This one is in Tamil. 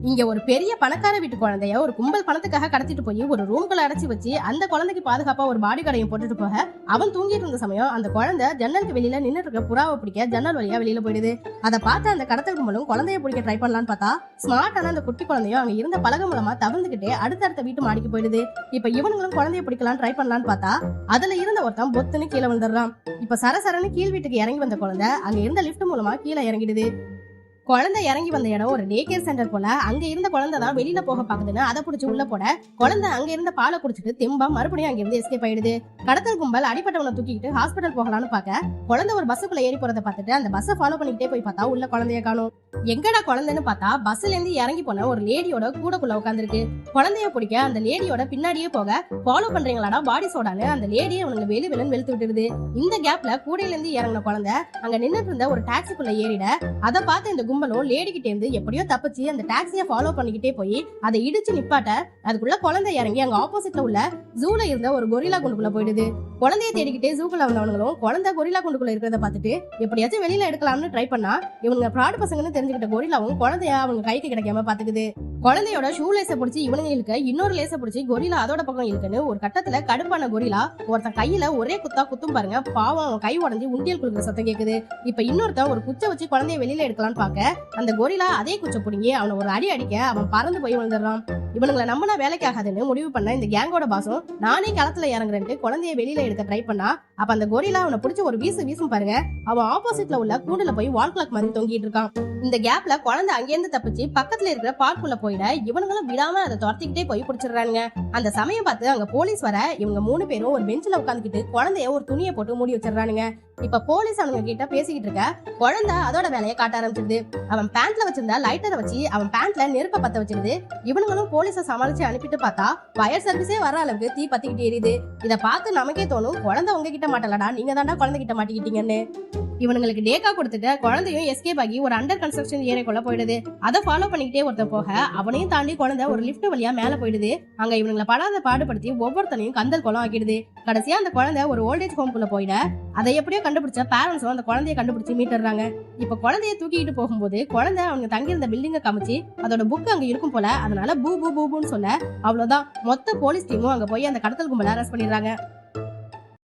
இங்க ஒரு பெரிய பணக்கார வீட்டு குழந்தைய ஒரு கும்பல் பணத்துக்காக கடத்திட்டு போய் ஒரு ரூம்குள்ள அடைச்சி வச்சு அந்த குழந்தைக்கு பாதுகாப்பா ஒரு பாடி கார்டையும் போட்டுட்டு போக அவன் தூங்கிட்டு இருந்த சமயம் அந்த குழந்தை ஜன்னலுக்கு வெளியில நின்னுட்டு இருக்க புறாவை பிடிக்க ஜன்னல் வழியா வெளியில போயிடுது. அதை பார்த்து அந்த கடத்தல் கும்பலும் குழந்தைய பிடிக்க ட்ரை பண்ணலான்னு பார்த்தா ஸ்மார்ட்டான அந்த குட்டி குழந்தையும் அங்க இருந்த பலகை மூலமா தவிர்த்துக்கிட்டே அடுத்தடுத்த வீட்டு மாடிக்கு போயிடுது. இப்ப இவனுங்களும் குழந்தைய பிடிக்கலாம் ட்ரை பண்ணலான்னு பார்த்தா அதுல இருந்த ஒருத்தன் பொத்துன்னு கீழே வந்துடுறான். இப்ப சரசரன்னு கீழ் வீட்டுக்கு இறங்கி வந்த குழந்தை அங்க இருந்த லிப்ட் மூலமா கீழே இறங்கிடுது. குழந்தை இறங்கி வந்த இடம் ஒரு டே கேர் சென்டர் போல. அங்க இருந்த குழந்தை தான் வெளியில போக பாக்குதுன்னு அதை பிடிச்சி உள்ள போட குழந்தை அங்க இருந்த பாலை குடிச்சிட்டு தெம்பா மறுபடியும் அங்க இருந்து எஸ்கேப் ஆயிடுது. கடத்தல் கும்பல் அடிப்பட்டவனை தூக்கிட்டு ஹாஸ்பிட்டல் போகலான்னு பாக்க குழந்தை ஒரு பஸ்ஸுக்குள்ள ஏறி போறதை பார்த்துட்டு அந்த பஸ்ஸை ஃபாலோ பண்ணிக்கிட்டே போய் பார்த்தா உள்ள குழந்தைய காணும். எங்கடா குழந்தைன்னு பார்த்தா பஸ்ல இருந்து இறங்கி போன ஒரு லேடியோட கூடக்குள்ள உட்காந்துருக்கு. குழந்தைய பிடிக்க அந்த லேடியோட பின்னாடியே போக ஃபாலோ பண்றீங்களாடா பாடி சோடான்னு அந்த லேடியை அவனுங்க வெளிவெளன்னு வெளுத்து விட்டுருது. இந்த கேப்ல கூடையில இருந்து இறங்கின குழந்தை அங்க நின்னுட்டு இருந்த ஒரு டாக்ஸிக்குள்ள ஏறிட அதை பார்த்து இந்த கும்பலும் லேடி கிட்டே இருந்து எப்படியோ தப்பிச்சு அந்த டாக்ஸியை ஃபாலோ பண்ணிக்கிட்டே போய் அதை இடிச்சு நிப்பாட்ட அதுக்குள்ள குழந்தை இறங்கி அங்க ஆப்போசிட்ல உள்ள ஜூல இருந்த ஒரு கொரில்லா குண்டுக்குள்ள போயிடுது. குழந்தைய தேடிக்கிட்டே ஜூக்குள்ள வந்தவங்களும் குழந்தை கொரில்லா குண்டுக்குள்ள இருக்கிறத பார்த்துட்டு எப்படியாச்சும் வெளியில எடுக்கலாம்னு ட்ரை பண்ணா இவங்க ஃப்ராட் பசங்கன்னு தெரிஞ்சுக்கிட்ட கொரில்லாவும் குழந்தைய அவங்க கைக்கு கிடைக்காம பாத்துக்குது. குழந்தையோட ஷூ லேச பிடிச்சி இவனுங்க இழுக்க இன்னொரு லேச பிடிச்சி கொரில்லா அதோட பக்கம் இழுக்குன்னு ஒரு கட்டத்துல கடுப்பான கொரில்லா ஒருத்தன் கையில ஒரே குத்தா குத்தும் பாருங்க. பாவம் அவன் கை உடஞ்சி உண்டியல் குடுக்குற சத்தம் கேக்குது. இப்ப இன்னொருத்தன் ஒரு குச்சை வச்சு குழந்தைய வெளியில எடுக்கலான்னு பாக்க அந்த கொரில்லா அதே குச்சை பிடிங்கி அவனை ஒரு அடி அடிக்க அவன் பறந்து போய் விழுந்துடுறான். இவனுங்களை நம்பினா வேலைக்கு ஆகாதுன்னு முடிவு பண்ண இந்த கேங்கோட பாசம் நானே களத்துல இறங்குறேன்ட்டு குழந்தைய வெளியில எடுக்க ட்ரை பண்ணா அப்ப அந்த கொரில்லா அவனை பிடிச்சி ஒரு வீசும் பாருங்க. அவன் ஆப்போசிட்ல உள்ள கூண்டுல போய் வால் கிளாக் மாதிரி தொங்கிட்டு இருக்கான். இந்த கேப்ல குழந்தை அங்கேருந்து தப்பிச்சு பக்கத்துல இருக்கிற பார்க்குள்ள போயிட இவனுங்களும் விடாம அதை துரத்திக்கிட்டே போய் பிடிச்சிடுறாங்க. அந்த சமயம் பார்த்து அங்க போலீஸ் வர இவங்க 3 பேரும் ஒரு பெஞ்சில உட்காந்துக்கிட்டு குழந்தைய ஒரு துணியை போட்டு மூடி வச்சிடறானுங்க. இப்ப போலீஸ் அவனுங்க கிட்ட பேசிக்கிட்டு இருக்க குழந்தை அதோட வேலையை காட்ட ஆரம்பிச்சிருது. அவன் பேண்ட்ல வச்சிருந்த லைட்டரை வச்சு அவன் பேண்ட்ல நெருப்ப பத்த வச்சிருது. இவனுங்களும் போலீஸை சமாளிச்சு அனுப்பிட்டு பார்த்தா ஃபயர் சர்வீஸே வர அளவுக்கு தீ பத்திக்கிட்டு எரியுது. இதை பார்த்து நமக்கே தோணும் குழந்தை உங்ககிட்ட மாட்டலடா நீங்க தாண்டா குழந்தை கிட்ட மாட்டிக்கிட்டீங்கன்னு. இவனுங்களுக்கு டேக்கா கொடுத்துட்டு குழந்தையும் எஸ்கேப் ஆகி ஒரு அண்டர் கன்ஸ்ட்ரக்ஷன் ஏரியாக்குள்ள போயிடுது. அதை ஃபாலோ பண்ணிக்கிட்டே ஒருத்தர் போக அவனையும் தாண்டி குழந்தை ஒரு லிப்ட் வழியா மேல போயிடுது. அங்க இவங்களை படாத பாடுபடுத்தி ஒவ்வொருத்தனையும் கந்தல் குளம் ஆக்கிடுது. கடைசியா அந்த குழந்தை ஒரு ஓல்டேஜ் ஹோம்குள்ள போயிட அதை எப்படியோ கண்டுபிடிச்ச பேரண்ட்ஸும் அந்த குழந்தைய கண்டுபிடிச்சு மீட்டுறாங்க. இப்ப குழந்தைய தூக்கிட்டு போகும்போது குழந்தை அவங்க தங்கியிருந்த பில்டிங்க காமிச்சு அதோட புக் அங்க இருக்கும் போல. அதனால பூ பூ பூன்னு சொல்ல அவ்வளவுதான் மொத்த போலீஸ் டீமும் அங்க போய் அந்த கடத்தல் கும்பலை அரெஸ்ட் பண்ணிடுறாங்க.